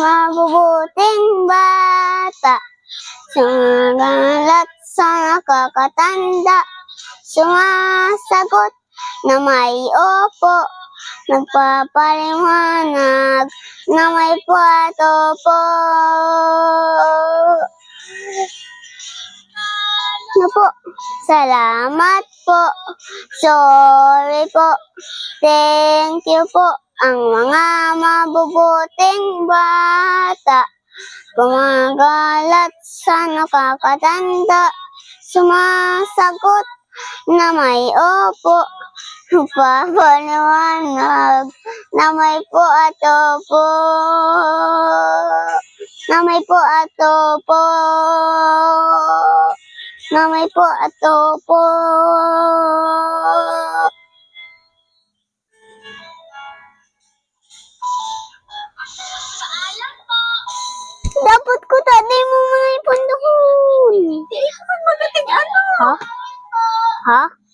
mabubuting bata, sumagalat sa nakakatanda, sumasagot na may opo, nagpapaliwanag na may patopo. Ano po? Salamat po. Sorry po. Thank you po. Ang mga mabubuting bata, gumagalat sa nakakatanda, sumasagot na may opo, papaliwanag na may po atopo, na may po atopo, na may po atopo. Dapat ko tadi mo mga ipon doon. Hindi ka magating ano. Ha? Ha?